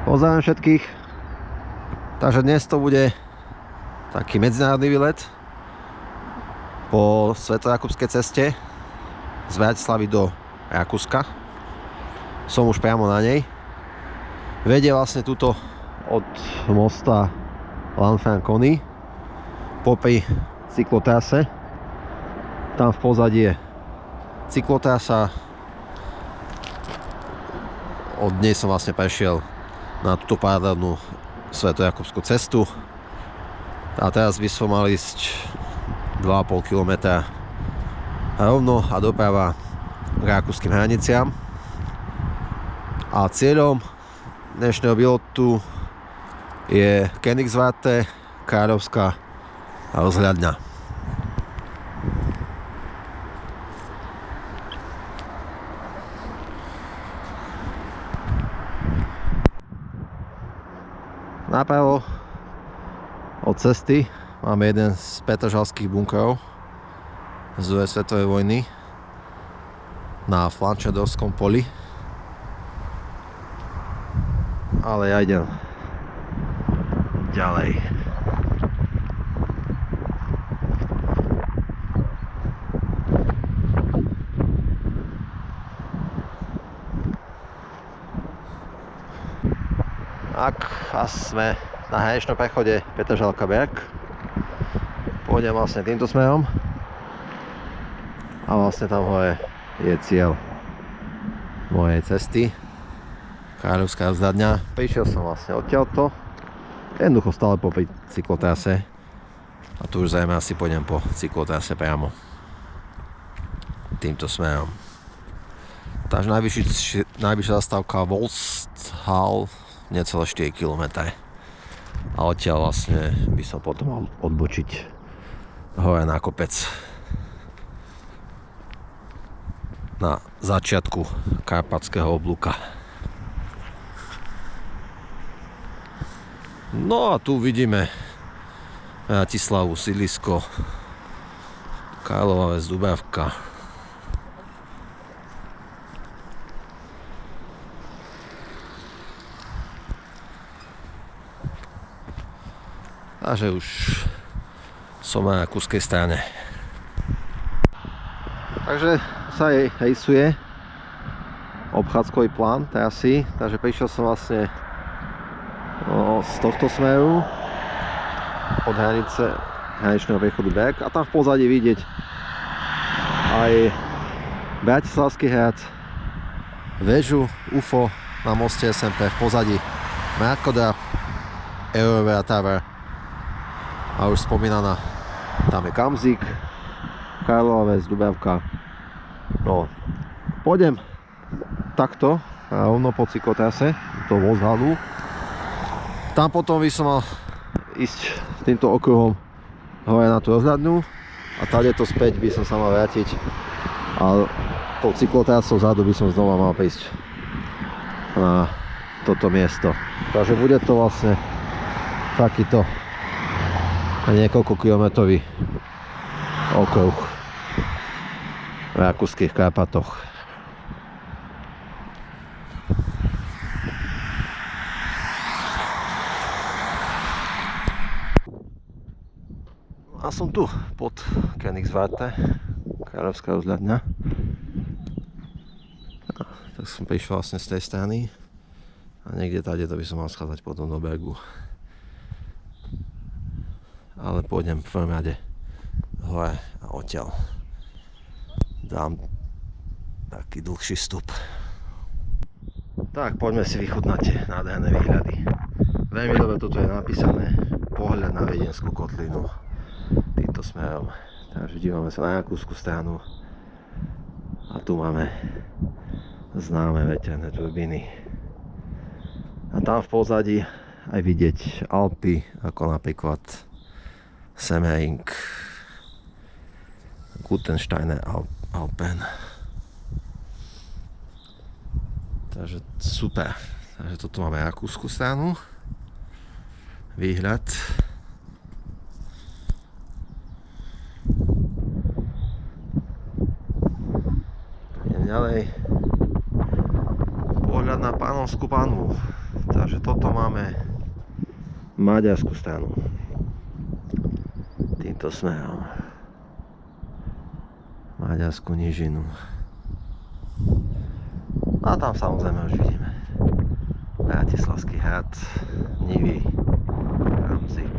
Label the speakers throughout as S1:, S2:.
S1: Pozdravím všetkých. Takže dnes to bude taký medzinárodný výlet po Svetojakubskej ceste z Bratislavy do Rakúska. Som už priamo na nej. Vedie vlastne tuto od mosta Lanfranconi popri cyklotrase. Tam v pozadí je cyklotrasa. Od nej som vlastne prešiel na túto paralelnú Svetojakubskú cestu. A teraz by som mal ísť 2,5 km rovno a doprava k rakúskym hraniciam. A cieľom dnešného výletu je Königswarte, kráľovská rozhľadňa. Napravo od cesty máme jeden z petržalských bunkrov z druhej svetovej vojny na Flanšadorskom poli. Ale ja idem ďalej. A sme na hraničnom prechode Petržalka-Berg. Pôjdem vlastne týmto smerom a vlastne tam hore je cieľ mojej cesty, kráľovská rozhľadňa. Prišiel som vlastne odtiaľto, jednoducho stále po cyklotrase, a tu už zrejme asi pôjdem po cyklotrase priamo týmto smerom. Takže najvyššia zastávka Wolfshall, necelé 4 km. A odtiaľ vlastne by som potom mal odbočiť hore na kopec na začiatku Karpatského oblúka. No a tu vidíme Bratislavu, sídlisko Karlova Ves, Dubravka. Takže už som na rakúskej strane. Takže sa jej rysuje obchádzkový plán trasy, takže prišiel som vlastne z tohto smeru od hraničného priechodu Berg a tam v pozadí vidieť aj Bratislavský hrad, väžu UFO na moste SMP, v pozadí Mrakodrap, Eurovia Tower. A už spomínaná, tam je Kamzík, Karlova Ves, Dubravka. No, pôjdem takto, rovno po cyklotrase, do Wolfshallu. Tam potom by som mal ísť týmto okruhom hore na tú rozhľadňu a tady to späť by som sa mal vrátiť a tou cyklotrasou vzadu by som znova mal prísť na toto miesto. Takže bude to vlastne takýto niekoľko kilometrový okruh v rakúskych Karpatoch. A som tu pod Königswarte, kráľovská rozhľadňa. Tak som prišiel vlastne z tej strany a niekde tady to by som mal schádzať potom do Bergu. Ale pôjdem v prvom rade hore a odtiaľ dám taký dlhší vstup. Tak poďme si vychutnať tie nádherné výhľady. Veľmi dobre toto je napísané, pohľad na Viedenskú kotlinu týmto smerom. Takže dívame sa na rakúsku stranu a tu máme známe veterné turbíny. A tam v pozadí aj vidieť Alpy, ako napríklad Semmering, Gutensteiner Alpen. Takže super. Takže toto máme rakúsku stranu. Výhľad. Idem ďalej. Pohľad na Pánov Macedónsku panvu. Takže toto máme maďarskú stranu. Týmto smerom. Maďarskú nížinu. A tam samozrejme už vidíme Bratislavský hrad, Nivy, Ramzik,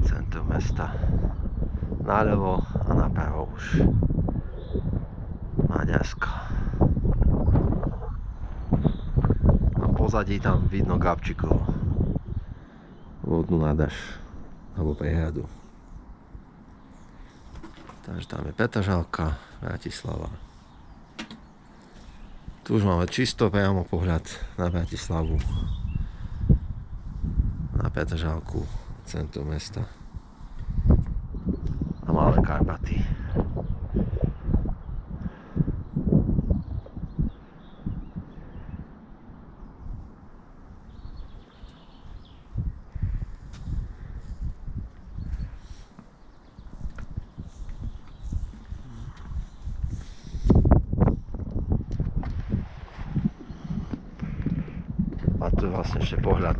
S1: centrum mesta. Naľavo a napravo už Maďarsko. A pozadí tam vidno Gabčíkovo vodnú nádrž alebo prehradu. Takže tam je Petržalka, Bratislava. Tu už máme čisto priamo pohľad na Bratislavu, na Petržalku, centrum mesta a malé Karpaty. A tu je vlastne ešte pohľad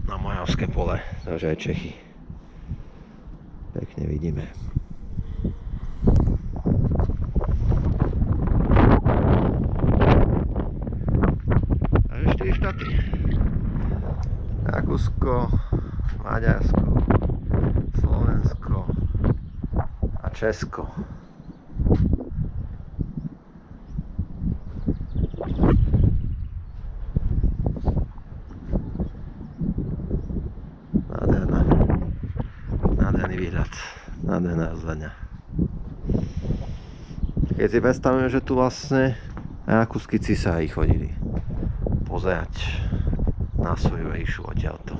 S1: na Moravské pole, takže aj Čechy. Pekne vidíme. Takže 4 štáty. Rakúsko, Maďarsko, Slovensko a Česko. Nádherný výhľad, nádherná rozhľadňa. Keď si predstavíme, že tu vlastne rakúski cisári chodili pozerať na svoju ríšu odtiaľto.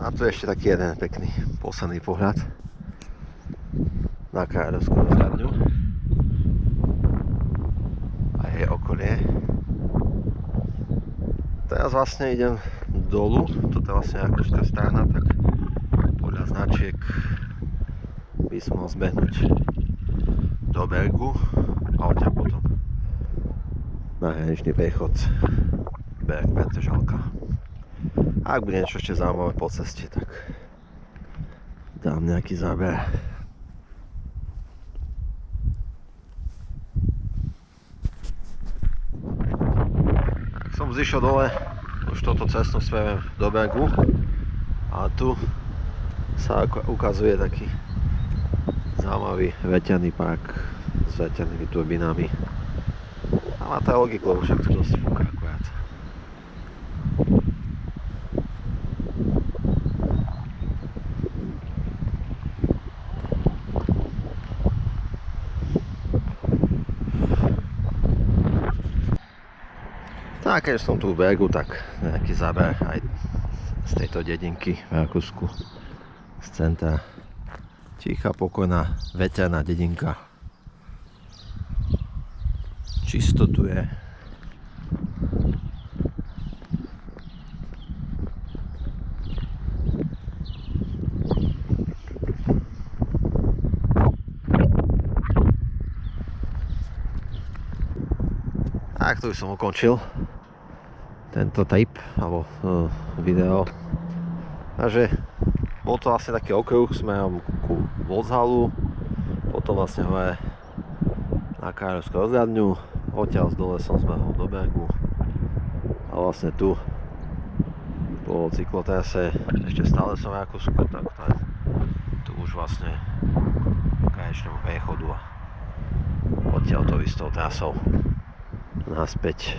S1: A tu je ešte taký jeden pekný posledný pohľad na kráľovskú rozhľadňu a jej okolie. Teraz vlastne idem dolu, toto je vlastne rakúska strana, tak podľa značiek by som mal zbehnúť do Bergu a odtiaľ potom na hraničný prechod Berg Petržalka. Ak bude niečo ešte zaujímavé po ceste, tak dám nejaký záber. Tak som zišiel dole, už toto cestnou smerom do Bergu a tu sa ukazuje taký zaujímavý veterný park s veternými turbinami. A má to logiku, lebo však tu dosť fúka akurát. A keď som tu v Bergu, tak nejaký záber aj z tejto dedinky v Rakúsku, z centra. Tichá, pokojná, veterná dedinka. Čisto tu je. Tak to už som ukončil tento tape alebo video. Takže bol to vlastne taký okruh smerom ku Vozhalu, potom vlastne hore na kráľovskú rozhľadňu, odtiaľ z dole som zbehol do Bergu a vlastne tu po cyklotrase ešte stále som v Rakúsku, tak tu už vlastne k hraničnému prechodu a odtiaľ to istou trasou naspäť